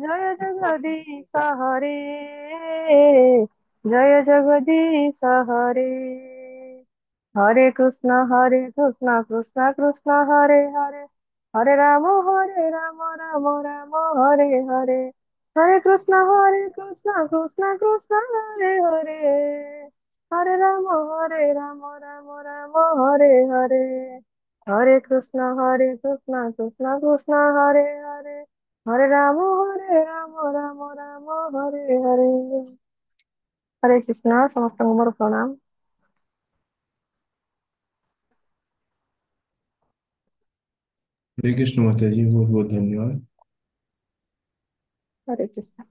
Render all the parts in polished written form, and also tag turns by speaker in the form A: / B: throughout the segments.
A: जय जगदीश हरे, जय जगदीश हरे। हरे कृष्ण कृष्ण कृष्ण हरे हरे, हरे राम राम राम हरे हरे। हरे कृष्ण कृष्ण कृष्ण हरे हरे, हरे राम राम हरे हरे। हरे कृष्ण कृष्ण कृष्ण हरे हरे, हरे राम राम हरे हरे। हरे कृष्ण, समस्त मोर प्रणाम।
B: हरे कृष्ण माता जी, बहुत बहुत धन्यवाद।
A: हरे कृष्ण।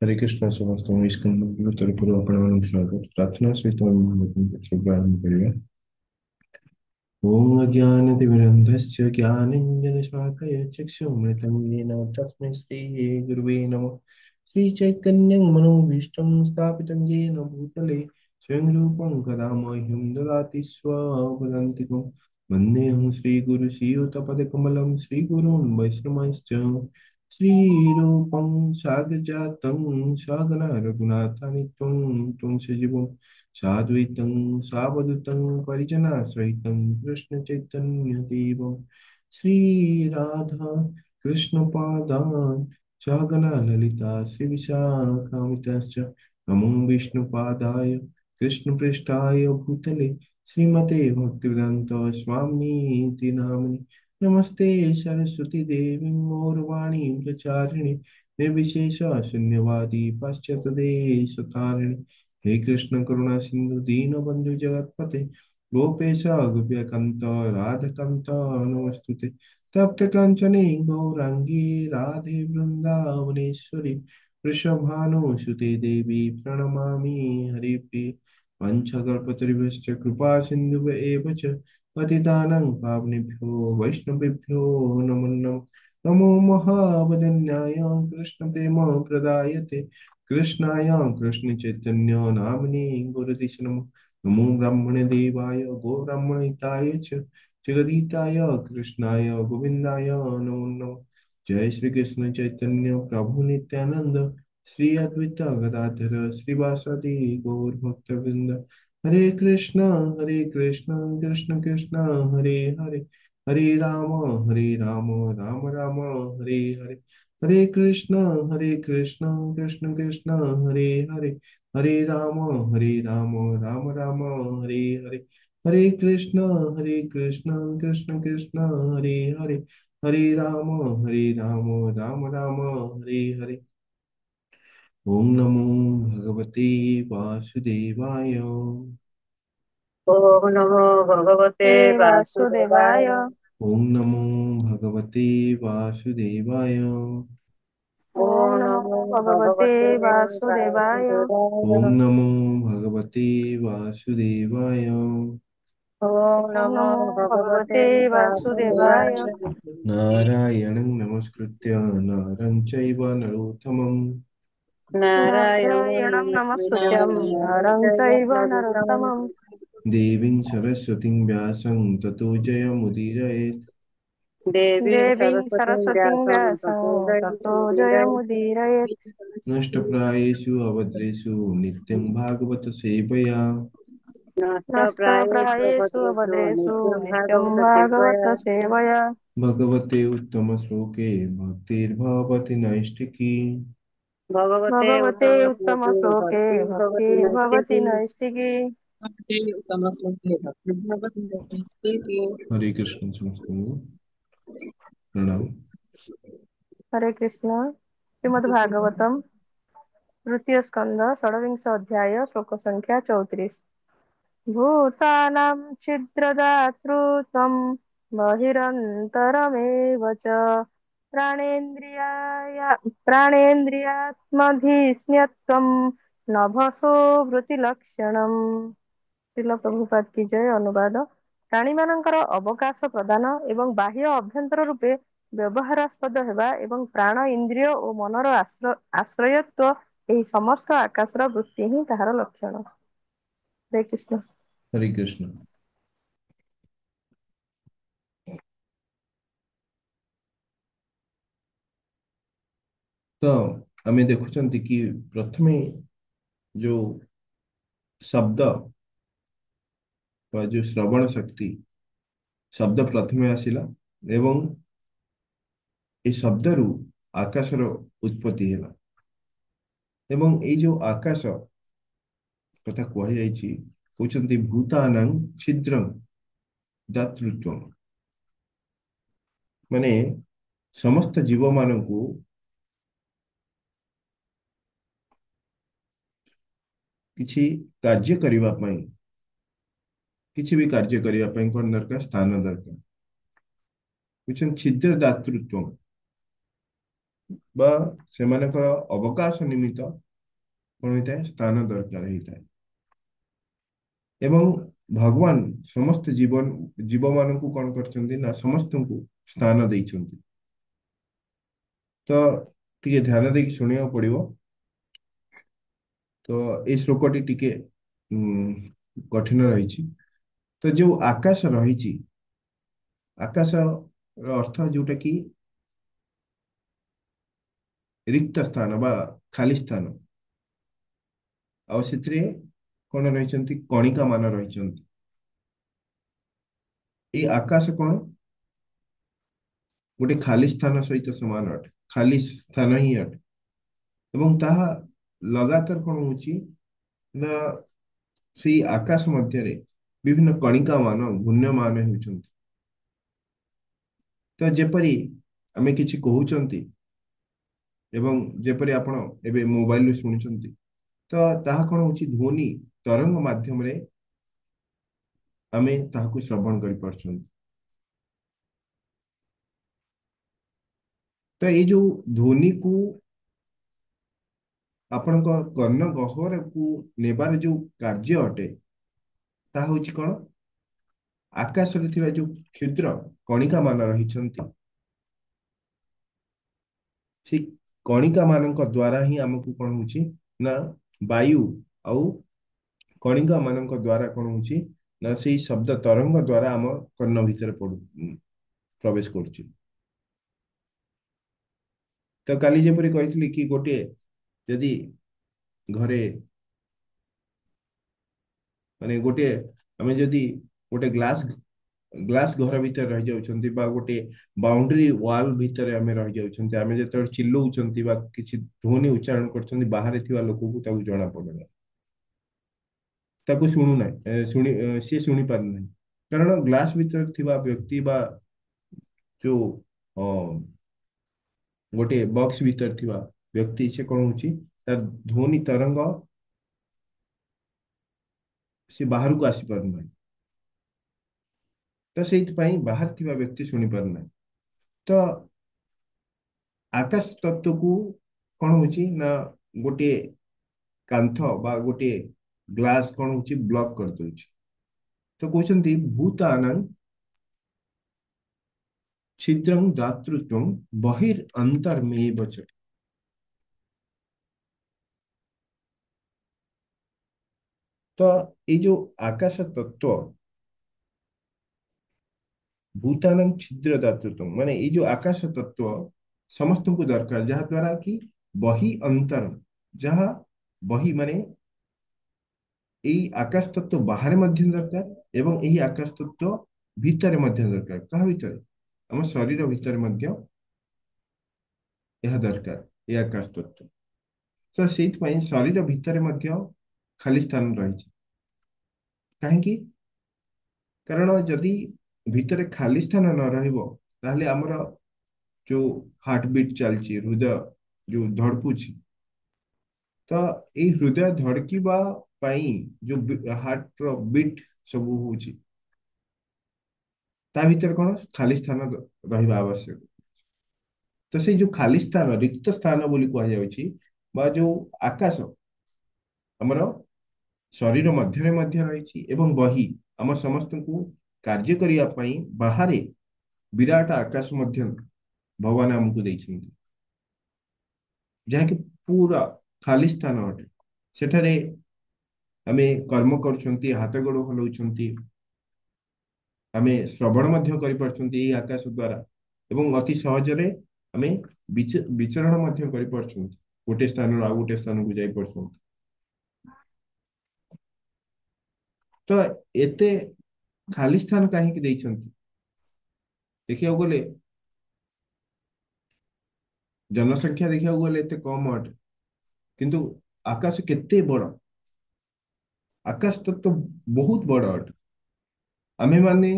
B: हरे कृष्ण समस्त स्कंद तरफରୁ ଆପଣମାନଙ୍କୁ ସ୍ୱାଗତ ପ୍ରାର୍ଥନା ସହିତ ଆମେ ଭାଗବତ ପାଠ ଆରମ୍ଭ କରିବା। ओम अज्ञानतिमिरन्धस्य ज्ञानाञ्जनशलाकया चक्षुमृतं येन तस्मै श्रीगुरुवे नमः। श्रीचैतन्यं मनोभीष्टं स्थापितं येन भूतले स्वयं रूपं कदा मह्यं ददाति स्वपदान्तिकं। वन्देऽहं श्रीगुरुश्रीयुतपदकमलं श्रीगुरून् वैष्णवांश्च श्रीरूपं साग्रजातं सहगना रघुनाथान्वितं तं सजीवं साद्वैतं सावधूतं परिजनासहितं कृष्णचैतन्यदेवं श्रीराधा कृष्णपादान् सहगना ललिता श्रीविशाखान्वितश्च नमो विष्णुपादाय कृष्णपृष्ठाय भूतले श्रीमते भक्तिवेदान्त स्वामिनीति नामिने। नमस्ते सरस्वती देवी गौरवाणी प्रचारिणे निर्विशेष शून्यवादी पाश्चात्यदेशतारिणे। हे कृष्ण करुणा सिंधु दीनबंधु जगतपते गोपेश गोप्यकांत राधाकांत नमस्तुते। तप्त कांचने गौरांगी राधे वृंदावनेश्वरी वृषभानुसुते देवी प्रणमामि हरिप्रिये। वंशकल्पतरुभ्यश्च कृपा सिन्धुभ्य च पतितानां पावनेभ्यो वैष्णवेभ्यो नमो नमः। नमो महावदन्याय कृष्णप्रेम प्रदायते कृष्णाय कृष्णचैतन्य नाम्ने गुरुदिश नमः। नमो ब्रह्मणे देवाय गो ब्राह्मणहिताय च जगदीताय कृष्णाय गोविन्दाय नमो नमः। जय श्री कृष्ण चैतन्य प्रभु नित्यानंद श्री अद्वैत गदाधर श्रीवासदि गौर भक्तवृंद। हरे कृष्ण कृष्ण कृष्ण हरे हरे, हरे राम राम राम हरे हरे। हरे कृष्ण कृष्ण कृष्ण हरे हरे, हरे राम राम राम हरे हरे। हरे कृष्ण कृष्ण कृष्ण हरे हरे, हरे राम राम राम हरे हरे। ओम नमो भगवते वासुदेवाय।
C: ओम नमो भगवते
A: हे
C: वासुदेवाय।
A: वासुदेवाय।
B: ओम नमो भगवते वासुदेवाय।
A: ओम
C: ओम
A: नमो
C: नमो
A: भगवते
C: भगवते
A: वासुदेवाय।
B: ओम
C: वासुदेवाय।
B: नमो भगवते वासुदेवाय।
C: ओम
A: ओम
C: नमो
A: नमो
C: भगवते
A: भगवते वासुदेवाय।
C: वासुदेवाय।
B: नारायणं नमस्कृत्य नरं चैव नरोत्तमं
C: नारायणं
A: नारायणं
C: नमस्कृत्य
A: नमस्कृत्यं
C: नरं
A: नरं
C: चैव
A: चैव
C: नरोत्तमं।
A: नरोत्तमं।
B: देवीं सरस्वतीं व्यासं ततो जयमुदीरयेत्।
C: देवीं
A: देवीं
C: सरस्वतीं
A: सरस्वतीं
C: व्यासं
A: व्यासं
C: ततो
A: ततो
C: जयमुदीरये।
A: जयमुदीरयेत्।
B: नष्टप्रायेषु अभद्रेषु नित्यं भागवत सेवया।
C: नष्टप्रायेषु
A: नष्टप्रायेषु
C: भद्रेषु
A: अभद्रेषु
C: नित्यं
A: नित्यं
C: भागवत
A: भागवत
C: सेवया।
A: सेवया।
B: भगवते उत्तमश्लोके भक्तिर्भवति नैष्ठिकी।
C: भगवते
A: भगवते
C: उत्तमश्लोके
A: उत्तमश्लोके
C: भक्तिर्भवति
A: भक्तिर्भवति
C: नैष्ठिकी।
A: नैष्टिकी।
B: हरे कृष्ण समस्त प्रणाम।
A: हरे कृष्ण। श्रीमद् भागवतम तृतीय स्कंद षड्विंश अध्याय श्लोक संख्या 34। भूतानां छिद्रदातृत्वं बहिरन्तरमेव च प्राणेन्द्रियात्मधिस्न्यत्वं नभसो वृत्तिलक्षणम्। ଶ୍ରୀଲ ପ୍ରଭୁପାଦ କି ଜୟ। ଅନୁବାଦ। ପ୍ରାଣୀମାନଙ୍କର ଅବକାଶ ପ୍ରଦାନ ଏବଂ ବାହ୍ୟ ଅଭ୍ୟନ୍ତର ରୂପେ ବ୍ୟବହାରାସ୍ପଦ ହେବା ଏବଂ ପ୍ରାଣ ଇନ୍ଦ୍ରିୟ ଓ ମନର ଆଶ୍ରୟତ୍ୱ, ଏହି ସମସ୍ତ ଆକାଶର ବୃତ୍ତି ହିଁ ତାହାର ଲକ୍ଷଣ। ହରେ କୃଷ୍ଣ।
B: हरे कृष्ण। ତ ଆମେ ଦେଖୁଛନ୍ତି କି ପ୍ରଥମେ ଯୋଉ ଶବ୍ଦ ବା ଯୋଉ ଶ୍ରବଣ ଶକ୍ତି ଶବ୍ଦ ପ୍ରଥମେ ଆସିଲା ଏବଂ এই ଶବ୍ଦରୁ ଆକାଶର ଉତ୍ପତ୍ତି ହେଲା ଏବଂ ଏଇ ଯୋଉ ଆକାଶ କଥା କୁହାଯାଇଛି କହୁଛନ୍ତି ଭୂତାନାଂ ଛିଦ୍ରଂ ଦାତୃତ୍ୱം ମାନେ ସମସ୍ତ ଜୀବମାନଙ୍କୁ କିଛି କାର୍ଯ୍ୟ କରିବା ପାଇଁ କିଛି ବି କାର୍ଯ୍ୟ କରିବା ପାଇଁ କଣ ଦରକାର ସ୍ଥାନ ଦରକାର ବୁଝୁଛନ୍ତି ଛିଦ୍ର ଦାତୃତ୍ୱ ବା ସେମାନଙ୍କର ଅବକାଶ ନିମିତ୍ତ କଣ ହେଇଥାଏ ସ୍ଥାନ ଦରକାର ହେଇଥାଏ ଏବଂ ଭଗବାନ ସମସ୍ତ ଜୀବମାନଙ୍କୁ କଣ କରିଛନ୍ତି ନା ସମସ୍ତଙ୍କୁ ସ୍ଥାନ ଦେଇଛନ୍ତି ତ ଟିକେ ଧ୍ୟାନ ଦେଇକି ଶୁଣିବାକୁ ପଡିବ ତ ଏଇ ଶ୍ଲୋକଟି ଟିକେ କଠିନ ରହିଛି ତ ଯୋଉ ଆକାଶ ରହିଛି ଆକାଶର ଅର୍ଥ ଯୋଉଟା କି ରିକ୍ତ ସ୍ଥାନ ବା ଖାଲି ସ୍ଥାନ ଆଉ ସେଥିରେ କଣ ରହିଛନ୍ତି କଣିକା ମାନ ରହିଛନ୍ତି ଏଇ ଆକାଶ କଣ ଗୋଟେ ଖାଲି ସ୍ଥାନ ସହିତ ସମାନ ଅଟେ ଖାଲି ସ୍ଥାନ ହିଁ ଅଟେ ଏବଂ ତାହା ଲଗାତାର କଣ ହଉଛି ନା ସେଇ ଆକାଶ ମଧ୍ୟରେ ବିଭିନ୍ନ କଣିକା ମାନ ଘୂର୍ଣ୍ୟମାନ ହେଉଛନ୍ତି ତ ଯେପରି ଆମେ କିଛି କହୁଛନ୍ତି ଏବଂ ଯେପରି ଆପଣ ଏବେ ମୋବାଇଲରୁ ଶୁଣୁଛନ୍ତି ତ ତାହା କଣ ହଉଛି ଧ୍ୱନି ତରଙ୍ଗ ମାଧ୍ୟମରେ ଆମେ ତାହାକୁ ଶ୍ରବଣ କରିପାରୁଛନ୍ତି ତ ଏଇ ଯୋଉ ଧ୍ୱନିକୁ ଆପଣଙ୍କ କର୍ଣ୍ଣ ଗହ୍ୱରକୁ ନେବାର ଯୋଉ କାର୍ଯ୍ୟ ଅଟେ ତାହା ହଉଛି କଣ ଆକାଶରେ ଥିବା ଯୋଉ କ୍ଷୁଦ୍ର କଣିକା ମାନ ରହିଛନ୍ତି ସେ କଣିକା ମାନଙ୍କ ଦ୍ଵାରା ହିଁ ଆମକୁ କଣ ହଉଛି ନା ବାୟୁ ଆଉ କଣିକା ମାନଙ୍କ ଦ୍ଵାରା କଣ ହଉଛି ନା ସେଇ ଶବ୍ଦ ତରଙ୍ଗ ଦ୍ଵାରା ଆମ କର୍ଣ୍ଣ ଭିତରେ ପ୍ରବେଶ କରୁଛି ତ କାଲି ଯେପରି କହିଥିଲି କି ଗୋଟିଏ ଯଦି ଘରେ ମାନେ ଗୋଟିଏ ଆମେ ଯଦି ଗୋଟେ ଗ୍ଲାସ ଘର ଭିତରେ ରହିଯାଉଛନ୍ତି ବା ଗୋଟେ ବାଉଣ୍ଡ୍ରି ୱାଲ ଭିତରେ ଆମେ ରହିଯାଉଛନ୍ତି ଆମେ ଯେତେବେଳେ ଚିଲଉଛନ୍ତି ବା କିଛି ଧ୍ୱନି ଉଚ୍ଚାରଣ କରୁଛନ୍ତି ବାହାରେ ଥିବା ଲୋକକୁ ତାକୁ ଜଣା ପଡୁନାହିଁ ତାକୁ ଶୁଣୁନାହିଁ ସିଏ ଶୁଣି ପାରୁନାହିଁ କାରଣ ଗ୍ଲାସ ଭିତରେ ଥିବା ବ୍ୟକ୍ତି ବା ଯୋଉ ଅ, ଗୋଟେ ବକ୍ସ ଭିତରେ ଥିବା ବ୍ୟକ୍ତି ସେ କଣ ହଉଛି ତାର ଧ୍ୱନି ତରଙ୍ଗ ସେ ବାହାରକୁ ଆସିପାରୁନାହିଁ ତ ସେଇଥିପାଇଁ ବାହାରେ ଥିବା ବ୍ୟକ୍ତି ଶୁଣି ପାରୁନାହିଁ ତ ଆକାଶ ତତ୍ଵକୁ କଣ ହଉଛି ନା ଗୋଟିଏ କାନ୍ଥ ବା ଗୋଟିଏ ଗ୍ଲାସ କଣ ହଉଛି ବ୍ଲକ କରିଦଉଛି ତ କହୁଛନ୍ତି ଭୂତାନାଂ ଛିଦ୍ରଂ ଦାତୃତ୍ୱଂ ବହିର୍ ଅନ୍ତର୍ମେବ ଚ ତ ଏଇ ଯୋଉ ଆକାଶ ତତ୍ଵ ଭୂତାନାଂ ଛିଦ୍ର ଦାତୃତ୍ୱଂ ମାନେ ଏଇ ଯୋଉ ଆକାଶ ତତ୍ଵ ସମସ୍ତଙ୍କୁ ଦରକାର ଯାହା ଦ୍ଵାରା କି ବହି ଅନ୍ତର ଯାହା ବହି ମାନେ ଏଇ ଆକାଶ ତତ୍ଵ ବାହାରେ ମଧ୍ୟ ଦରକାର ଏବଂ ଏହି ଆକାଶ ତତ୍ଵ ଭିତରେ ମଧ୍ୟ ଦରକାର କାହା ଭିତରେ ଆମ ଶରୀର ଭିତରେ ମଧ୍ୟ ଏହା ଦରକାର ଏ ଆକାଶ ତତ୍ଵ ତ ସେଇଥିପାଇଁ ଶରୀର ଭିତରେ ମଧ୍ୟ ଖାଲି ସ୍ଥାନ ରହିଛି କାହିଁକି କାରଣ ଯଦି ଭିତରେ ଖାଲି ସ୍ଥାନ ନ ରହିବ ତାହେଲେ ଆମର ଯୋଉ ହାର୍ଟ ବିଟ୍ ଚାଲିଛି ହୃଦୟ ଯୋଉ ଧଡ଼କୁଛି ତ ଏଇ ହୃଦୟ ଧଡ଼କିବା ପାଇଁ ଯୋଉ ହାର୍ଟ ର ବିଟ୍ ସବୁ ହଉଛି ତା ଭିତରେ କଣ ଖାଲି ସ୍ଥାନ ରହିବା ଆବଶ୍ୟକ ତ ସେଇ ଯୋଉ ଖାଲି ସ୍ଥାନ ରିକ୍ତ ସ୍ଥାନ ବୋଲି କୁହାଯାଉଛି ବା ଯୋଉ ଆକାଶ ଆମର ଶରୀର ମଧ୍ୟରେ ମଧ୍ୟ ରହିଛି ଏବଂ ବହି ଆମ ସମସ୍ତଙ୍କୁ କାର୍ଯ୍ୟ କରିବା ପାଇଁ ବାହାରେ ବିରାଟ ଆକାଶ ମଧ୍ୟ ଭଗବାନ ଆମକୁ ଦେଇଛନ୍ତି ଯାହାକି ପୁରା ଖାଲି ସ୍ଥାନ ଅଟେ ସେଠାରେ ଆମେ କର୍ମ କରୁଛନ୍ତି ହାତ ଗୋଡ଼ ହଲାଉଛନ୍ତି ଆମେ ଶ୍ରବଣ ମଧ୍ୟ କରିପାରୁଛନ୍ତି ଏଇ ଆକାଶ ଦ୍ଵାରା ଏବଂ ଅତି ସହଜରେ ଆମେ ବିଚରଣ ମଧ୍ୟ କରିପାରୁଛନ୍ତି, ଗୋଟେ ସ୍ଥାନରୁ ଆଉ ଗୋଟେ ସ୍ଥାନକୁ ଯାଇପାରୁଛନ୍ତି। ତ ଏତେ ଖାଲି ସ୍ଥାନ କାହିଁକି ଦେଇଛନ୍ତି? ଦେଖିବାକୁ ଗଲେ ଜନସଂଖ୍ୟା ଦେଖିବାକୁ ଗଲେ ଏତେ କମ ଅଟେ, କିନ୍ତୁ ଆକାଶ କେତେ ବଡ! ଆକାଶ ତତ୍ଵ ବହୁତ ବଡ ଅଟେ। ଆମେମାନେ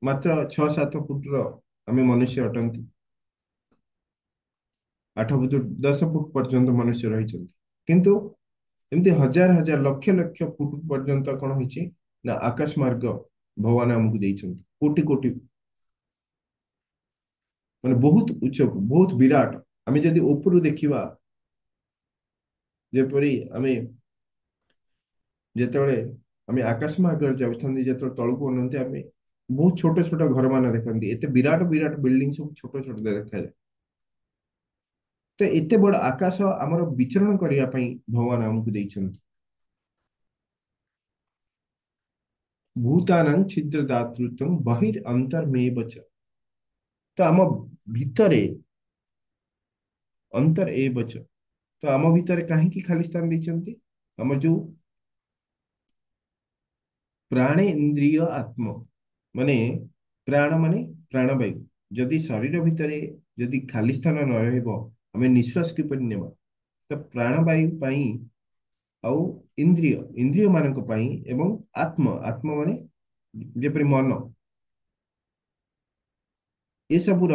B: ମାତ୍ର 6-7 ଫୁଟର ଆମେ ମନୁଷ୍ୟ ଅଟନ୍ତି। 8 ଫୁଟ 10 ଫୁଟ ପର୍ଯ୍ୟନ୍ତ ମନୁଷ୍ୟ ରହିଛନ୍ତି, କିନ୍ତୁ ଏମିତି ହଜାର ହଜାର ଲକ୍ଷ ଲକ୍ଷ ଫୁଟ ପର୍ଯ୍ୟନ୍ତ କଣ ହେଇଛି ନା ଆକାଶ ମାର୍ଗ ଭଗବାନ ଆମକୁ ଦେଇଛନ୍ତି। କୋଟି କୋଟି, ମାନେ ବହୁତ ଉଚ୍ଚକୁ, ବହୁତ ବିରାଟ। ଆମେ ଯଦି ଉପରୁ ଦେଖିବା, ଯେପରି ଆମେ ଯେତେବେଳେ ଆମେ ଆକାଶ ମାର୍ଗରେ ଯାଉଛନ୍ତି, ଯେତେବେଳେ ତଳକୁ ଅନାନ୍ତି, ଆମେ ବହୁତ ଛୋଟ ଛୋଟ ଘର ମାନ ଦେଖନ୍ତି। ଏତେ ବିରାଟ ବିରାଟ ବିଲ୍ଡିଂ ସବୁ ଛୋଟ ଛୋଟ ଦେଖାଯାଏ। ତ ଏତେ ବଡ ଆକାଶ ଆମର ବିଚରଣ କରିବା ପାଇଁ ଭଗବାନ ଆମକୁ ଦେଇଛନ୍ତି। ଭୂତାନାଂ ଛିଦ୍ର ଦାତୃତ୍ୱଂ ବହିର୍ ଅନ୍ତର୍ମେବ ଚ। ତ ଆମ ଭିତରେ ଅନ୍ତର ଏବ ଚ, ତ ଆମ ଭିତରେ କାହିଁକି ଖାଲି ସ୍ଥାନ ଦେଇଛନ୍ତି? ଆମର ଯୋଉ ପ୍ରାଣ ଇନ୍ଦ୍ରିୟ ଆତ୍ମ, ମାନେ ପ୍ରାଣ ମାନେ ପ୍ରାଣବାୟୁ। ଯଦି ଶରୀର ଭିତରେ ଯଦି ଖାଲି ସ୍ଥାନ ନ ରହିବ, ଆମେ ନିଶ୍ୱାସ କିପରି ନେବା? ତ ପ୍ରାଣବାୟୁ ପାଇଁ, ଆଉ ଇନ୍ଦ୍ରିୟ ଇନ୍ଦ୍ରିୟ ମାନଙ୍କ ପାଇଁ, ଏବଂ ଆତ୍ମ ଆତ୍ମ ମାନେ ଯେପରି ମନ, ଏସବୁର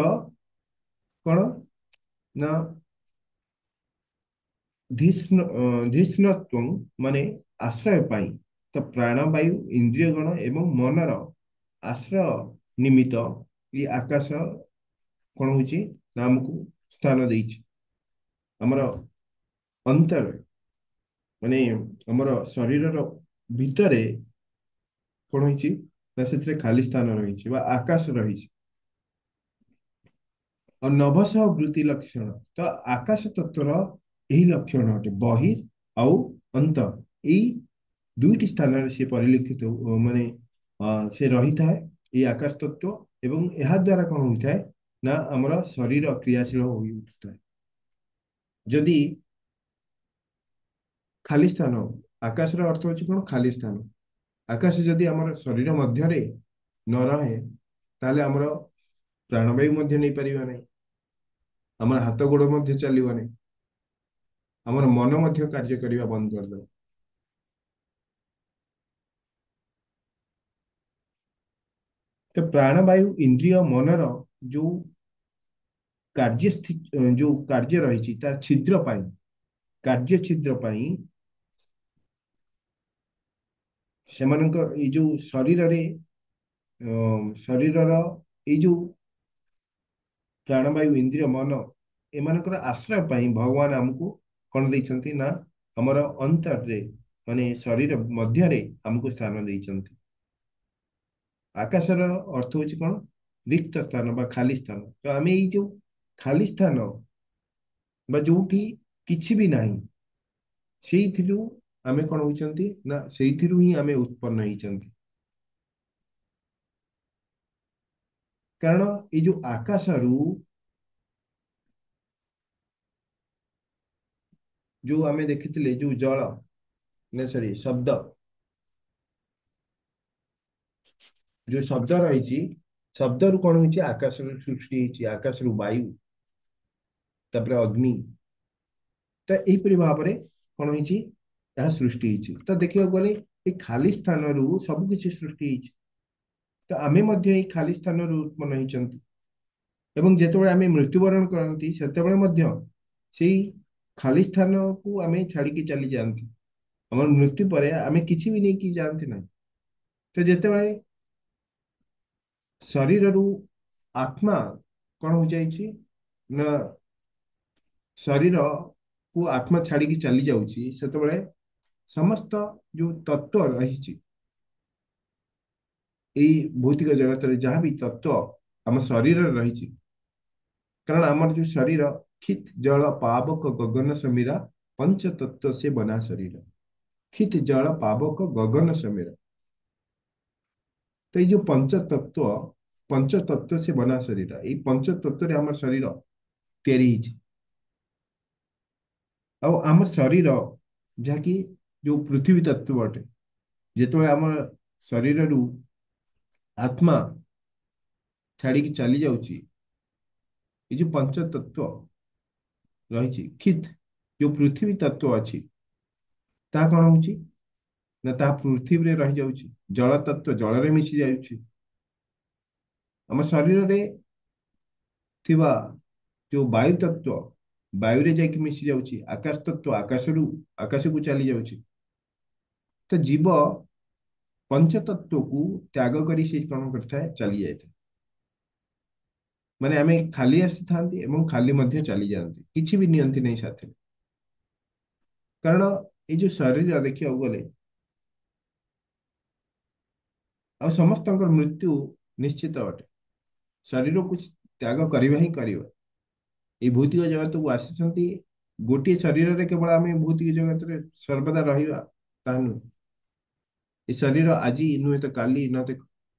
B: କଣ ନା ଧିଷ୍ଣତ୍ୱଂ ମାନେ ଆଶ୍ରୟ ପାଇଁ। ତ ପ୍ରାଣବାୟୁ, ଇନ୍ଦ୍ରିୟ ଗଣ ଏବଂ ମନର ଆଶ୍ରୟ ନିମିତ୍ତ ଏ ଆକାଶ କଣ ହଉଛି ନା ଆମକୁ ସ୍ଥାନ ଦେଇଛି। ଆମର ଅନ୍ତର ମାନେ ଆମର ଶରୀରର ଭିତରେ କଣ ହେଇଛି ନା ସେଥିରେ ଖାଲି ସ୍ଥାନ ରହିଛି ବା ଆକାଶ ରହିଛି। ଆଉ ନଭସହ ବୃତ୍ତି ଲକ୍ଷଣ, ତ ଆକାଶ ତତ୍ଵର ଏହି ଲକ୍ଷଣ ଅଟେ, ବହିର୍ ଆଉ ଅନ୍ତ। ଏଇ ଦୁଇଟି ସ୍ଥାନରେ ସେ ପରିଲକ୍ଷିତ, ମାନେ ସେ ରହିଥାଏ ଏଇ ଆକାଶ ତତ୍ଵ। ଏବଂ ଏହା ଦ୍ଵାରା କଣ ହୋଇଥାଏ ନା ଆମର ଶରୀର କ୍ରିୟାଶୀଳ ହୋଇ ଉଠିଥାଏ। ଯଦି ଖାଲି ସ୍ଥାନ, ଆକାଶର ଅର୍ଥ ହଉଛି କଣ? ଖାଲି ସ୍ଥାନ। ଆକାଶ ଯଦି ଆମର ଶରୀର ମଧ୍ୟରେ ନ ରହେ, ତାହେଲେ ଆମର ପ୍ରାଣବାୟୁ ମଧ୍ୟ ନେଇପାରିବା ନାହିଁ, ଆମର ହାତ ଗୋଡ ମଧ୍ୟ ଚାଲିବ ନାହିଁ, ଆମର ମନ ମଧ୍ୟ କାର୍ଯ୍ୟ କରିବା ବନ୍ଦ କରିଦେବ। ତ ପ୍ରାଣବାୟୁ, ଇନ୍ଦ୍ରିୟ, ମନର ଯୋଉ ଯୋଉ କାର୍ଯ୍ୟ ରହିଛି, ତାର ଛିଦ୍ର ପାଇଁ, କାର୍ଯ୍ୟ ଛିଦ୍ର ପାଇଁ ସେମାନଙ୍କ ଏଇ ଯୋଉ ଶରୀରରେ, ଶରୀରର ଏଇ ଯୋଉ ପ୍ରାଣବାୟୁ, ଇନ୍ଦ୍ରିୟ, ମନ, ଏମାନଙ୍କର ଆଶ୍ରୟ ପାଇଁ ଭଗବାନ ଆମକୁ କଣ ଦେଇଛନ୍ତି ନା ଆମର ଅନ୍ତରରେ, ମାନେ ଶରୀର ମଧ୍ୟରେ ଆମକୁ ସ୍ଥାନ ଦେଇଛନ୍ତି। ଆକାଶର ଅର୍ଥ ହଉଛି କଣ? ରିକ୍ତ ସ୍ଥାନ ବା ଖାଲି ସ୍ଥାନ। ତ ଆମେ ଏଇ ଯୋଉ ଖାଲି ସ୍ଥାନ ବା ଯୋଉଠି କିଛି ବି ନାହିଁ, ସେଇଥିରୁ ଆମେ କଣ ହଉଛନ୍ତି ନା ସେଇଥିରୁ ହିଁ ଆମେ ଉତ୍ପନ୍ନ ହେଇଛନ୍ତି। କାରଣ ଏଇ ଯୋଉ ଆକାଶରୁ ଯୋଉ ଆମେ ଦେଖିଥିଲେ ଯୋଉ ଜଳ, ନା ସରି ଶବ୍ଦ, ଯୋଉ ଶବ୍ଦ ରହିଛି, ଶବ୍ଦରୁ କଣ ହେଇଛି? ଆକାଶରୁ ସୃଷ୍ଟି ହେଇଛି, ଆକାଶରୁ ବାୟୁ, ତାପରେ ଅଗ୍ନି। ତ ଏଇପରି ଭାବରେ କଣ ହେଇଛି? ଏହା ସୃଷ୍ଟି ହେଇଛି। ତ ଦେଖିବାକୁ ଗଲେ ଏଇ ଖାଲି ସ୍ଥାନରୁ ସବୁ କିଛି ସୃଷ୍ଟି ହେଇଛି। ତ ଆମେ ମଧ୍ୟ ଏଇ ଖାଲି ସ୍ଥାନରୁ ଉତ୍ପନ୍ନ ହେଇଛନ୍ତି। ଏବଂ ଯେତେବେଳେ ଆମେ ମୃତ୍ୟୁବରଣ କରନ୍ତି, ସେତେବେଳେ ମଧ୍ୟ ସେଇ ଖାଲି ସ୍ଥାନକୁ ଆମେ ଛାଡିକି ଚାଲି ଯାଆନ୍ତି। ଆମର ମୃତ୍ୟୁ ପରେ ଆମେ କିଛି ବି ନେଇକି ଯାଆନ୍ତି ନାହିଁ। ତ ଯେତେବେଳେ ଶରୀରରୁ ଆତ୍ମା କଣ ହୋଇଯାଇଛି ନା ଶରୀରକୁ ଆତ୍ମା ଛାଡିକି ଚାଲି ଯାଉଛି, ସେତେବେଳେ ସମସ୍ତ ଯୋଉ ତତ୍ଵ ରହିଛି ଏଇ ଭୌତିକ ଜଗତରେ, ଯାହା ବି ତତ୍ଵ ଆମ ଶରୀରରେ ରହିଛି, କାରଣ ଆମର ଯୋଉ ଶରୀର କ୍ଷିତ୍ ଜଳ ପାବକ ଗଗନ ସମୀରା ପଞ୍ଚ ତତ୍ଵ ସେ ବନା ଶରୀର। କ୍ଷିତ୍ ଜଳ ପାବକ ଗଗନ ସମୀର, ତ ଏଇ ଯୋଉ ପଞ୍ଚତତ୍ଵ, ପଞ୍ଚତତ୍ଵ ସେ ବନା ଶରୀର, ଏଇ ପଞ୍ଚତତ୍ଵରେ ଆମର ଶରୀର ତିଆରି ହେଇଛି। ଆଉ ଆମ ଶରୀର ଯାହାକି ଯୋଉ ପୃଥିବୀ ତତ୍ଵ ଅଟେ, ଯେତେବେଳେ ଆମ ଶରୀରରୁ ଆତ୍ମା ଛାଡିକି ଚାଲି ଯାଉଛି, ଏ ଯୋଉ ପଞ୍ଚ ତତ୍ଵ ରହିଛି, ଖିତ୍ ଯୋଉ ପୃଥିବୀ ତତ୍ଵ ଅଛି, ତାହା କଣ ହଉଛି ନା ତାହା ପୃଥିବୀରେ ରହିଯାଉଛି। ଜଳ ତତ୍ଵ ଜଳରେ ମିଶି ଯାଉଛି। ଆମ ଶରୀରରେ ଥିବା ଯୋଉ ବାୟୁ ତତ୍ଵ ବାୟୁରେ ଯାଇକି ମିଶି ଯାଉଛି। ଆକାଶ ତତ୍ଵ ଆକାଶକୁ ଚାଲି ଯାଉଛି। ତ ଜୀବ ପଞ୍ଚତତ୍ଵକୁ ତ୍ୟାଗ କରି ସେ କଣ କରିଥାଏ, ଚାଲି ଯାଇଥାଏ। ମାନେ ଆମେ ଖାଲି ଆସିଥାନ୍ତି ଏବଂ ଖାଲି ମଧ୍ୟ ଚାଲିଯାଆନ୍ତି, କିଛି ବି ନିଅନ୍ତି ନାହିଁ ସାଥିରେ। କାରଣ ଏଇ ଯୋଉ ଶରୀର ଦେଖିବାକୁ ଗଲେ, ଆଉ ସମସ୍ତଙ୍କର ମୃତ୍ୟୁ ନିଶ୍ଚିତ ଅଟେ। ଶରୀରକୁ ତ୍ୟାଗ କରିବା ହିଁ କରିବା। ଏଇ ଭୌତିକ ଜଗତକୁ ଆସିଛନ୍ତି, ଗୋଟିଏ ଶରୀରରେ କେବଳ ଆମେ ଭୌତିକ ଜଗତରେ ସର୍ବଦା ରହିବା ତାହା ନୁହେଁ। ଏ ଶରୀର ଆଜି ନୁହେଁ ତ କାଲି, ନ ତ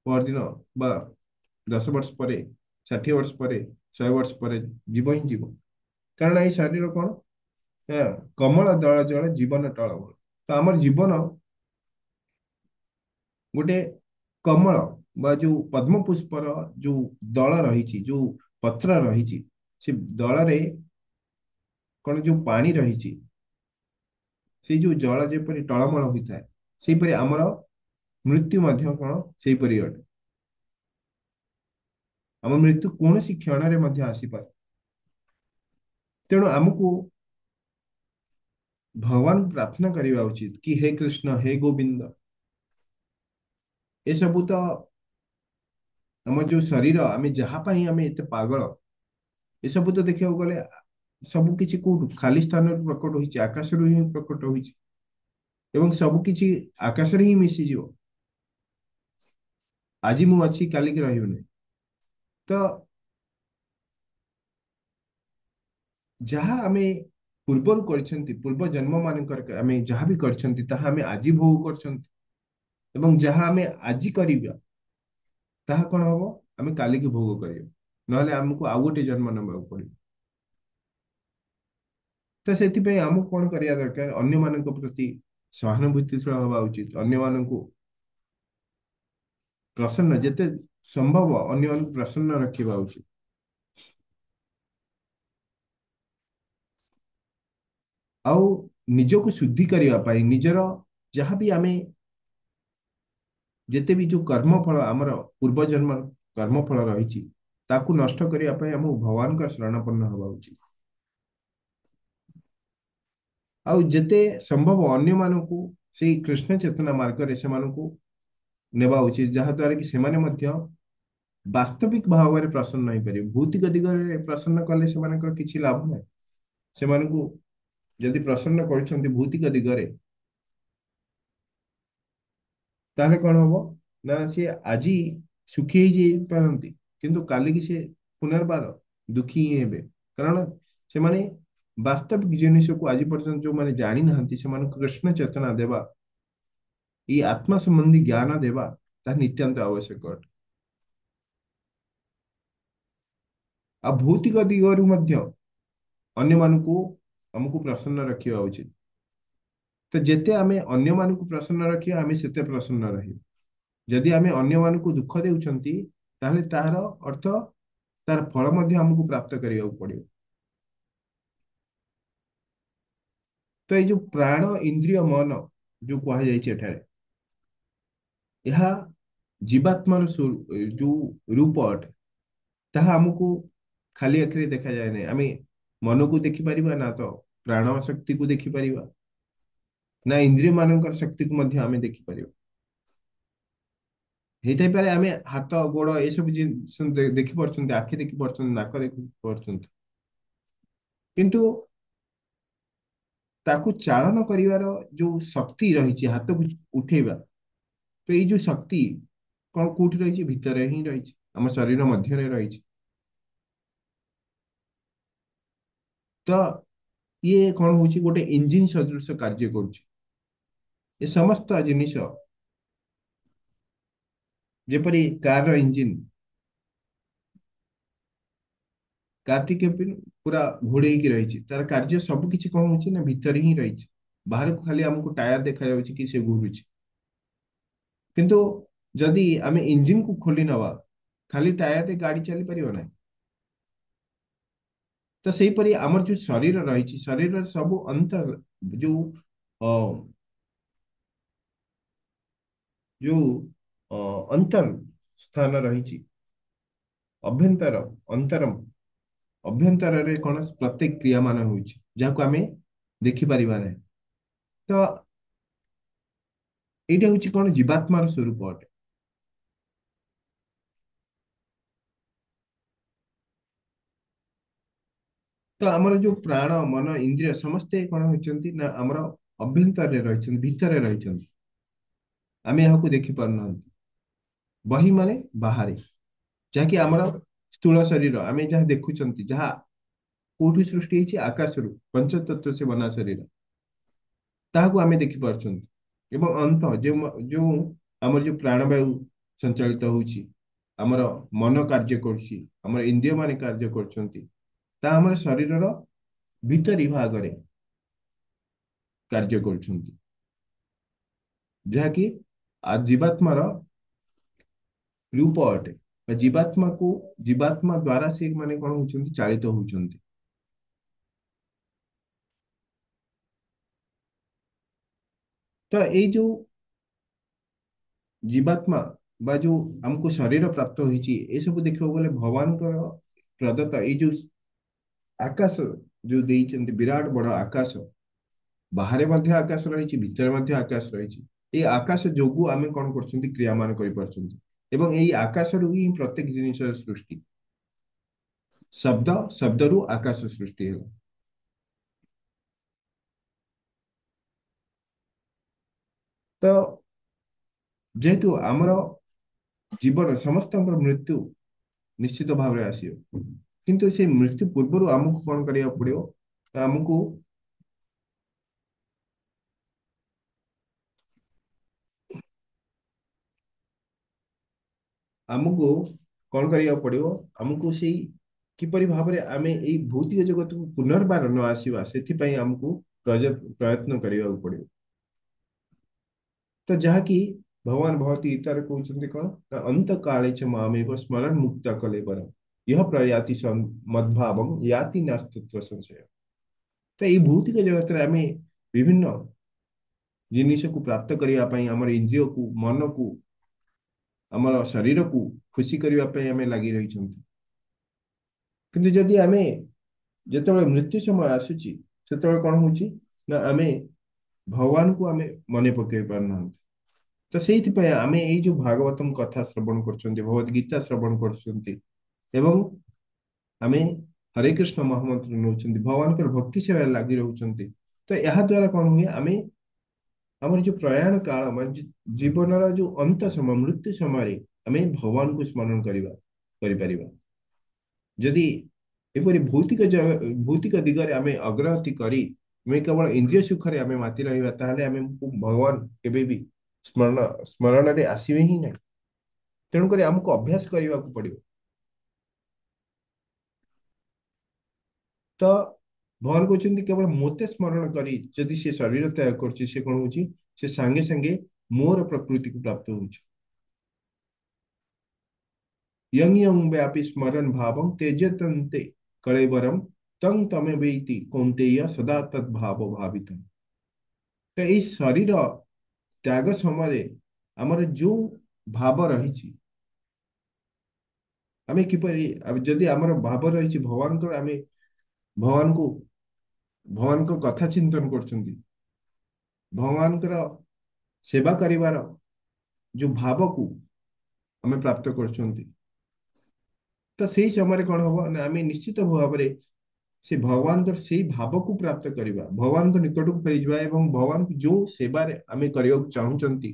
B: ପରଦିନ, ବା 10 ବର୍ଷ ପରେ, 60 ବର୍ଷ ପରେ, 100 ବର୍ଷ ପରେ ଯିବ ହିଁ ଯିବ। କାରଣ ଏଇ ଶରୀର କଣ, ହଁ, କମଳ ଦଳ ଜଳ ଜୀବନ ଟଳମଳ। ତ ଆମର ଜୀବନ ଗୋଟେ କମଳ ବା ଯୋଉ ପଦ୍ମ ପୁଷ୍ପର ଯୋଉ ଦଳ ରହିଛି, ଯୋଉ ପତ୍ର ରହିଛି, ସେ ଦଳରେ କଣ ଯୋଉ ପାଣି ରହିଛି, ସେଇ ଯୋଉ ଜଳ ଯେପରି ଟଳମଳ ହୋଇଥାଏ, ସେଇପରି ଆମର ମୃତ୍ୟୁ ମଧ୍ୟ କଣ ସେଇପରି ଅଟେ। ଆମ ମୃତ୍ୟୁ କୌଣସି କ୍ଷଣରେ ମଧ୍ୟ ଆସିପାରେ। ତେଣୁ ଆମକୁ ଭଗବାନ ପ୍ରାର୍ଥନା କରିବା ଉଚିତ କି ହେ କୃଷ୍ଣ, ହେ ଗୋବିନ୍ଦ, ଏସବୁ ତ ଆମ ଯୋଉ ଶରୀର, ଆମେ ଯାହା ପାଇଁ ଆମେ ଏତେ ପାଗଳ, ଏସବୁ ତ ଦେଖିବାକୁ ଗଲେ ସବୁ କିଛି କୋଉଠୁ ଖାଲି ସ୍ଥାନରୁ ପ୍ରକଟ ହୋଇଛି, ଆକାଶରୁ ହିଁ ପ୍ରକଟ ହୋଇଛି। ଏବଂ ସବୁ କିଛି ଆକାଶରେ ହିଁ ମିଶିଯିବ। ଆଜି ମୁଁ ଅଛି, କାଲିକି ରହିବିନି। ତ ଯାହା ଆମେ ପୂର୍ବରୁ କରିଛନ୍ତି, ପୂର୍ବ ଜନ୍ମ ମାନଙ୍କର ଆମେ ଯାହା ବି କରିଛନ୍ତି, ତାହା ଆମେ ଆଜି ଭୋଗ କରୁଛନ୍ତି। ଏବଂ ଯାହା ଆମେ ଆଜି କରିବା, ତାହା କଣ ହବ, ଆମେ କାଲିକି ଭୋଗ କରିବା। ନହେଲେ ଆମକୁ ଆଉ ଗୋଟେ ଜନ୍ମ ନେବାକୁ ପଡିବ। ତ ସେଥିପାଇଁ ଆମକୁ କଣ କରିବା ଦରକାର, ଅନ୍ୟମାନଙ୍କ ପ୍ରତି ସହାନୁଭୂତିଶୀଳ ହବା ଉଚିତ। ଅନ୍ୟମାନଙ୍କୁ ପ୍ରସନ୍ନ, ଯେତେ ସମ୍ଭବ ଅନ୍ୟମାନଙ୍କୁ ପ୍ରସନ୍ନ ରଖିବା ଉଚିତ। ଆଉ ନିଜକୁ ଶୁଦ୍ଧି କରିବା ପାଇଁ, ନିଜର ଯାହାବି ଆମେ ଯେତେ ବି ଯୋଉ କର୍ମଫଳ, ଆମର ପୂର୍ବ ଜନ୍ମ କର୍ମଫଳ ରହିଛି, ତାକୁ ନଷ୍ଟ କରିବା ପାଇଁ ଆମକୁ ଭଗବାନଙ୍କ ଶରଣାପନ୍ନ ହବା ଉଚିତ। ଆଉ ଯେତେ ସମ୍ଭବ ଅନ୍ୟମାନଙ୍କୁ ସେଇ କୃଷ୍ଣ ଚେତନା ମାର୍ଗରେ ସେମାନଙ୍କୁ ନେବା ଉଚିତ, ଯାହା ଦ୍ୱାରା କି ସେମାନେ ମଧ୍ୟ ବାସ୍ତବିକ ଭାବରେ ପ୍ରସନ୍ନ ହେଇପାରିବେ। ଭୌତିକ ଦିଗରେ ପ୍ରସନ୍ନ କଲେ ସେମାନଙ୍କର କିଛି ଲାଭ ନାହିଁ। ସେମାନଙ୍କୁ ଯଦି ପ୍ରସନ୍ନ କରୁଛନ୍ତି ଭୌତିକ ଦିଗରେ, ତାହେଲେ କଣ ହବ ନା ସିଏ ଆଜି ସୁଖୀ ହେଇଯାଇପାରନ୍ତି, କିନ୍ତୁ କାଲିକି ସେ ପୁନର୍ବାର ଦୁଃଖୀ ହିଁ ହେବେ। କାରଣ ସେମାନେ ବାସ୍ତବିକ ଜିନିଷକୁ ଆଜି ପର୍ଯ୍ୟନ୍ତ ଯୋଉମାନେ ଜାଣିନାହାନ୍ତି, ସେମାନଙ୍କୁ କୃଷ୍ଣ ଚେତନା ଦେବା, ଏଇ ଆତ୍ମା ସମ୍ବନ୍ଧୀ ଜ୍ଞାନ ଦେବା, ତାହା ନିତ୍ୟାନ୍ତ ଆବଶ୍ୟକ ଅଟେ। ଆଉ ଭୌତିକ ଦିଗରୁ ମଧ୍ୟ ଅନ୍ୟମାନଙ୍କୁ ଆମକୁ ପ୍ରସନ୍ନ ରଖିବା ଉଚିତ। ତ ଯେତେ ଆମେ ଅନ୍ୟମାନଙ୍କୁ ପ୍ରସନ୍ନ ରଖିବା, ଆମେ ସେତେ ପ୍ରସନ୍ନ ରହିବା। ଯଦି ଆମେ ଅନ୍ୟମାନଙ୍କୁ ଦୁଃଖ ଦେଉଛନ୍ତି, ତାହେଲେ ତାହାର ଅର୍ଥ, ତାର ଫଳ ମଧ୍ୟ ଆମକୁ ପ୍ରାପ୍ତ କରିବାକୁ ପଡିବ। ତ ଏଇ ଯୋଉ ପ୍ରାଣ, ଇନ୍ଦ୍ରିୟ, ମନ ଯୋଉ କୁହାଯାଇଛି ଏଠାରେ, ଏହା ଜୀବାତ୍ମାର ଯୋଉ ରୂପ ଅଟେ, ତାହା ଆମକୁ ଖାଲି ଆଖିରେ ଦେଖାଯାଏ ନାହିଁ। ଆମେ ମନକୁ ଦେଖିପାରିବା ନା, ତ ପ୍ରାଣ ଶକ୍ତିକୁ ଦେଖିପାରିବା ନା, ଇନ୍ଦ୍ରିୟ ମାନଙ୍କର ଶକ୍ତିକୁ ମଧ୍ୟ ଆମେ ଦେଖିପାରିବା। ହେଇଥାଇପାରେ ଆମେ ହାତ ଗୋଡ ଏସବୁ ଜିନିଷ ଦେଖିପାରୁଛନ୍ତି, ଆଖି ଦେଖିପାରୁଛନ୍ତି, ନାକ ଦେଖିପାରୁଛନ୍ତି, କିନ୍ତୁ ତାକୁ ଚାଳନ କରିବାର ଯୋଉ ଶକ୍ତି ରହିଛି, ହାତକୁ ଉଠେଇବା, ତ ଏଇ ଯୋଉ ଶକ୍ତି କଣ କୋଉଠି ରହିଛି, ଭିତରେ ହିଁ ରହିଛି, ଆମ ଶରୀର ମଧ୍ୟରେ ରହିଛି। ତ ଇଏ କଣ ହଉଛି, ଗୋଟେ ଇଞ୍ଜିନ ସଦୃଶ କାର୍ଯ୍ୟ କରୁଛି। ଏ ସମସ୍ତ ଜିନିଷ ଯେପରି କାରର ଇଞ୍ଜିନ, କାର୍ଟି କେବିନ ପୁରା ଘୋଡେଇକି ରହିଛି, ତାର କାର୍ଯ୍ୟ ସବୁ କିଛି କଣ ହଉଛି ନା ଭିତରେ ହିଁ ରହିଛି। ବାହାରକୁ ଖାଲି ଆମକୁ ଟାୟାର ଦେଖାଯାଉଛି କି ସେ ଘୁରୁଛି, କିନ୍ତୁ ଯଦି ଆମେ ଇଞ୍ଜିନକୁ ଖୋଲି ନବା, ଖାଲି ଟାୟାରରେ ଗାଡି ଚାଲିପାରିବ ନାହିଁ। ତ ସେଇପରି ଆମର ଯୋଉ ଶରୀର ରହିଛି, ଶରୀରର ସବୁ ଯୋଉ ଅ, ଯୋଉ ଅନ୍ତର ସ୍ଥାନ ରହିଛି, ଅଭ୍ୟନ୍ତର ଅନ୍ତରମ ଅଭ୍ୟନ୍ତରରେ କଣ ପ୍ରତ୍ୟେକ କ୍ରିୟା ମାନ ହଉଛି, ଯାହାକୁ ଆମେ ଦେଖିପାରିବା ନାହିଁ। ତ ଏଇଟା ହଉଛି କଣ ଜୀବାତ୍ମାର ସ୍ୱରୂପ ଅଟେ। ତ ଆମର ଯୋଉ ପ୍ରାଣ ମନ ଇନ୍ଦ୍ରିୟ ସମସ୍ତେ କଣ ହେଉଛନ୍ତି ନା ଆମର ଅଭ୍ୟନ୍ତରରେ ରହିଛନ୍ତି, ଭିତରେ ରହିଛନ୍ତି, ଆମେ ଏହାକୁ ଦେଖି ପାରୁନାହାନ୍ତି। ବହି ମାନେ ବାହାରେ, ଯାହାକି ଆମର ସ୍ଥୂଳ ଶରୀର, ଆମେ ଯାହା ଦେଖୁଛନ୍ତି, ଯାହା କୋଉଠି ସୃଷ୍ଟି ହେଇଛି, ଆକାଶରୁ ପଞ୍ଚତତ୍ଵ ସେ ବନା ଶରୀର, ତାହାକୁ ଆମେ ଦେଖିପାରୁଛନ୍ତି। ଏବଂ ଯୋଉ ଆମର ଯୋଉ ପ୍ରାଣବାୟୁ ସଞ୍ଚାଳିତ ହଉଛି, ଆମର ମନ କାର୍ଯ୍ୟ କରୁଛି, ଆମର ଇନ୍ଦ୍ରିୟ ମାନେ କାର୍ଯ୍ୟ କରୁଛନ୍ତି, ତାହା ଆମର ଶରୀରର ଭିତରି ଭାଗରେ କାର୍ଯ୍ୟ କରୁଛନ୍ତି, ଯାହାକି ଜୀବାତ୍ମାର ରୂପ ଅଟେ। ବା ଜୀବାତ୍ମା ଦ୍ଵାରା ସେ ମାନେ କଣ ହଉଛନ୍ତି, ଚାଳିତ ହଉଛନ୍ତି। ତ ଏଇ ଯୋଉ ଜୀବାତ୍ମା ବା ଯୋଉ ଆମକୁ ଶରୀର ପ୍ରାପ୍ତ ହେଇଛି, ଏସବୁ ଦେଖିବାକୁ ଗଲେ ଭଗବାନଙ୍କର ପ୍ରଦତ୍ତ ଏଇ ଯୋଉ ଆକାଶ ଯୋଉ ଦେଇଛନ୍ତି, ବିରାଟ ବଡ ଆକାଶ, ବାହାରେ ମଧ୍ୟ ଆକାଶ ରହିଛି, ଭିତରେ ମଧ୍ୟ ଆକାଶ ରହିଛି। ଏଇ ଆକାଶ ଯୋଗୁ ଆମେ କଣ କରୁଛନ୍ତି, କ୍ରିୟାମାନ କରିପାରୁଛନ୍ତି। ଏବଂ ଏଇ ଆକାଶରୁ ହିଁ ପ୍ରତ୍ୟେକ ଜିନିଷର ସୃଷ୍ଟି। ଶବ୍ଦରୁ ଆକାଶ ସୃଷ୍ଟି ହେଲା। ତ ଯେହେତୁ ଆମର ଜୀବନ ସମସ୍ତଙ୍କର ମୃତ୍ୟୁ ନିଶ୍ଚିତ ଭାବରେ ଆସିବ, କିନ୍ତୁ ସେଇ ମୃତ୍ୟୁ ପୂର୍ବରୁ ଆମକୁ କଣ କରିବାକୁ ପଡିବ, ନା ଆମକୁ କଣ କରିବାକୁ ପଡିବ, ଆମକୁ ସେଇ କିପରି ଭାବରେ ଆମେ ଏଇ ଭୌତିକ ଜଗତକୁ ପୁନର୍ବାର ନ ଆସିବା, ସେଥିପାଇଁ ଆମକୁ ପ୍ରୟତ୍ନ କରିବାକୁ ପଡିବ। ତ ଯାହାକି ଭଗବାନ ଭଗବତ ଗୀତାରେ କହୁଛନ୍ତି କଣ, ନା ଅନ୍ତ କାଳେ ଛ ମାମେବ ସ୍ମରଣ ମୁକ୍ତ କଲେବର यह ପ୍ରୟାତି ମଦ୍ଭାବଂ ୟାତି ନାସ୍ତିତ୍ୱ ସଂଶୟ। ତ ଏଇ ଭୌତିକ ଜଗତରେ ଆମେ ବିଭିନ୍ନ ଜିନିଷକୁ ପ୍ରାପ୍ତ କରିବା ପାଇଁ ଆମର ଇନ୍ଦ୍ରିୟକୁ, ମନକୁ, ଆମର ଶରୀରକୁ ଖୁସି କରିବା ପାଇଁ ଆମେ ଲାଗି ରହିଛନ୍ତି। କିନ୍ତୁ ଯଦି ଆମେ ଯେତେବେଳେ ମୃତ୍ୟୁ ସମୟ ଆସୁଛି, ସେତେବେଳେ କଣ ହଉଛି, ନା ଆମେ ଭଗବାନଙ୍କୁ ଆମେ ମନେ ପକେଇ ପାରୁନାହାନ୍ତି। ତ ସେଇଥିପାଇଁ ଆମେ ଏଇ ଯୋଉ ଭାଗବତମ କଥା ଶ୍ରବଣ କରୁଛନ୍ତି, ଭଗବତ ଗୀତା ଶ୍ରବଣ କରୁଛନ୍ତି, ଏବଂ ଆମେ ହରେ କୃଷ୍ଣ ମହାମନ୍ତ୍ର ନେଉଛନ୍ତି, ଭଗବାନଙ୍କର ଭକ୍ତି ସେବାରେ ଲାଗି ରହୁଛନ୍ତି, ତ ଏହା ଦ୍ଵାରା କଣ ହୁଏ, ଆମେ ଆମର ଯୋଉ ପ୍ରୟାଣ କାଳ ମାନେ ଜୀବନର ଯୋଉ ଅନ୍ତ ସମୟ, ମୃତ୍ୟୁ ସମୟରେ ଆମେ ଭଗବାନଙ୍କୁ ସ୍ମରଣ କରିପାରିବା। ଯଦି ଏପରି ଭୌତିକ ଦିଗରେ ଆମେ ଅଗ୍ରଗତି କରି ଆମେ କେବଳ ଇନ୍ଦ୍ରିୟ ସୁଖରେ ଆମେ ମାତି ରହିବା, ତାହେଲେ ଆମକୁ ଭଗବାନ କେବେ ବି ସ୍ମରଣରେ ଆସିବେ ହିଁ ନାହିଁ। ତେଣୁକରି ଆମକୁ ଅଭ୍ୟାସ କରିବାକୁ ପଡିବ। ତ ଭଗବାନ କହୁଛନ୍ତି କେବଳ ମୋତେ ସ୍ମରଣ କରି ଯଦି ସେ ଶରୀର ତ୍ୟାଗ କରୁଛି, ସେ କଣ ହଉଛି, ସେ ସାଙ୍ଗେ ସାଙ୍ଗେ ମୋର ପ୍ରକୃତିକୁ ପ୍ରାପ୍ତ ହଉଛି। ୟଂ ୟଂ ବ୍ୟାପି ସ୍ମରଣ ଭାବଂ ତେଜତନ୍ତେ କଳେବରମ୍ ତଂ ତମେ ବେଇତି କୌନ୍ତେୟ ସଦା ତଦ୍ ଭାବ ଭାବିତମ୍। ତ ଏଇ ଶରୀର ତ୍ୟାଗ ସମୟରେ ଆମର ଯୋଉ ଭାବ ରହିଛି, ଆମେ କିପରି, ଯଦି ଆମର ଭାବ ରହିଛି ଭଗବାନଙ୍କର, ଆମେ ଭଗବାନଙ୍କୁ ଭଗବାନଙ୍କ କଥା ଚିନ୍ତନ କରୁଛନ୍ତି, ଭଗବାନଙ୍କର ସେବା କରିବାର ଯୋଉ ଭାବକୁ ଆମେ ପ୍ରାପ୍ତ କରୁଛନ୍ତି, ତ ସେଇ ସମୟରେ କଣ ହବ ନା ଆମେ ନିଶ୍ଚିତ ଭାବରେ ସେ ଭଗବାନଙ୍କର ସେଇ ଭାବକୁ ପ୍ରାପ୍ତ କରିବା, ଭଗବାନଙ୍କ ନିକଟକୁ ଫେରିଯିବା, ଏବଂ ଭଗବାନଙ୍କୁ ଯୋଉ ସେବାରେ ଆମେ କରିବାକୁ ଚାହୁଁଛନ୍ତି,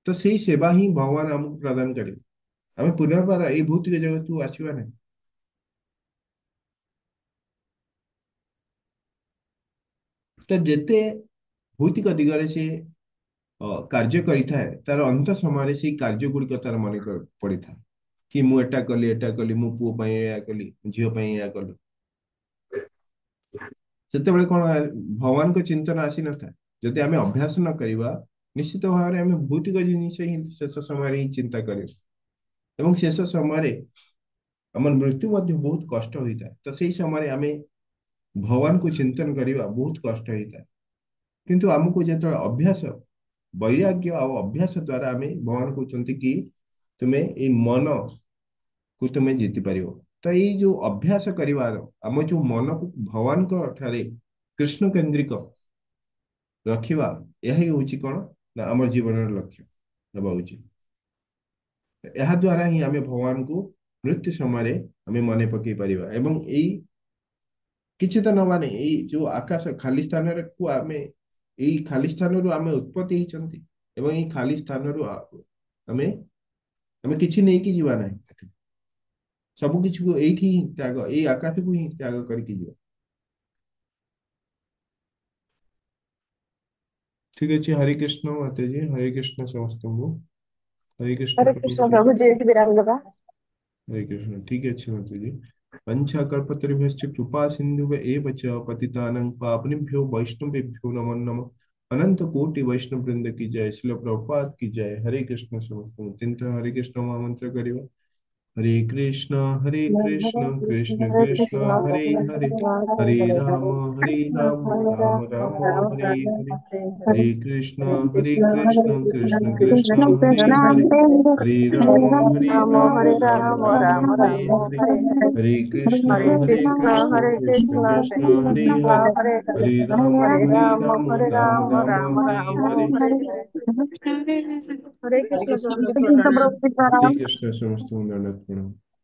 B: ତ ସେଇ ସେବା ହିଁ ଭଗବାନ ଆମକୁ ପ୍ରଦାନ କରିବେ। ଆମେ ପୁନର୍ବାର ଏଇ ଭୌତିକ ଜଗତକୁ ଆସିବା ନାହିଁ। ତ ଯେତେ ଭୌତିକ ଦିଗରେ ସେ କାର୍ଯ୍ୟ କରିଥାଏ, ତାର ଅନ୍ତ ସମୟରେ ସେଇ କାର୍ଯ୍ୟ ଗୁଡିକ ତାର ମନେ ପଡିଥାଏ। कि ମୁଁ ଏଟା କଲି ମୋ ପୁଅ ପାଇଁ ଏୟା କଲି ଝିଅ ପାଇଁ ଏୟା କଲି। ସେତେବେଳେ କଣ ଭଗବାନଙ୍କ ଚିନ୍ତନ ଆସିନଥାଏ। ଯଦି ଆମେ ଅଭ୍ୟାସ ନ କରିବା ନିଶ୍ଚିତ ଭାବରେ ଆମେ ଭୌତିକ ଜିନିଷ ହିଁ ଶେଷ ସମୟରେ ହିଁ ଚିନ୍ତା କରିବା ଏବଂ ଶେଷ ସମୟରେ ଆମର ମୃତ୍ୟୁ ମଧ୍ୟ ବହୁତ କଷ୍ଟ ହୋଇଥାଏ। ତ ସେଇ ସମୟରେ ଆମେ ଭଗବାନଙ୍କୁ ଚିନ୍ତନ କରିବା ବହୁତ କଷ୍ଟ ହେଇଥାଏ। କିନ୍ତୁ ଆମକୁ ଯେତେବେଳେ ଅଭ୍ୟାସ ବୈରାଗ୍ୟ ଆଉ ଅଭ୍ୟାସ ଦ୍ଵାରା ଆମେ ଭଗବାନ କହୁଛନ୍ତି କି ତୁମେ ଏଇ ମନକୁ ତୁମେ ଜିତି ପାରିବ। ତ ଏଇ ଯୋଉ ଅଭ୍ୟାସ କରିବାର ଆମ ଯୋଉ ମନକୁ ଭଗବାନଙ୍କ ଠାରେ କୃଷ୍ଣ କେନ୍ଦ୍ରିକ ରଖିବା, ଏହା ହିଁ ହଉଛି କଣ ନା ଆମର ଜୀବନର ଲକ୍ଷ୍ୟ ହେବା ଉଚିତ। ଏହା ଦ୍ୱାରା ହିଁ ଆମେ ଭଗବାନଙ୍କୁ ମୃତ୍ୟୁ ସମୟରେ ଆମେ ମନେ ପକେଇ ପାରିବା ଏବଂ ଏଇ କିଛି ତ ନ ମାନେ ଏଇ ଯୋଉ ଆକାଶ ଖାଲି ସ୍ଥାନରେ କୁ ଆମେ ଏଇ ଖାଲି ସ୍ଥାନରୁ ଆମେ ଉତ୍ପତ୍ତି ହେଇଛନ୍ତି ଏବଂ ଏଇ ଖାଲି ସ୍ଥାନରୁ ଆମେ ଆମେ କିଛି ନେଇକି ଯିବା ନାହିଁ। ସବୁ କିଛିକୁ ଏଇଠି ହିଁ ତ୍ୟାଗ, ଏଇ ଆକାଶକୁ ହିଁ ତ୍ୟାଗ କରିକି ଯିବା। ଠିକ ଅଛି। ହରେ କୃଷ୍ଣ ମାତାଜୀ, ହରେ କୃଷ୍ଣ ସମସ୍ତଙ୍କୁ, ହରେ କୃଷ୍ଣ
A: हरे कृष्ण
B: ପ୍ରଭୁଜୀ।
A: प्रभु जी एक विराम लगा।
B: हरे कृष्ण। ठीक है माताजी। पंचाकल्पतरुभ्यश्च कृपा सिंधु एव च पतितानां पावनेभ्यो वैष्णवेभ्यो नमो नमः। अनंत कोटि वैष्णव वृंद की जय। श्रील प्रभुपाद की जय। हरे कृष्ण समस्त चिंत हरे कृष्ण महामंत्र करिव। हरे कृष्ण कृष्ण
A: हरे
B: कृष्ण
A: कृष्ण
B: हरे
A: कृष्ण
B: हरे,
A: कृष्ण
B: हरे
A: हरे
B: राम राम राम हरे हरे, हरे कृष्ण कृष्ण कृष्ण हरे हरे, हरे
A: हरे
B: राम
A: राम
B: राम
A: राम
B: हरे
A: राम
B: हरे,
A: हरे हरे,
B: हरे
A: कृष्ण
B: कृष्ण कृष्ण कृष्ण हरे हरे,
A: हरे हरे,
B: हरे राम
A: हरे
B: राम
A: राम
B: हरे
A: राम
B: हरे।
A: हरे हरे। हरे
C: हरे
A: कृष्ण
C: कृष्ण
A: प्रभु जी
C: प्रभु।
A: प्रणाम।
B: हरे कृष्ण समस्त दंडवत प्रणाम।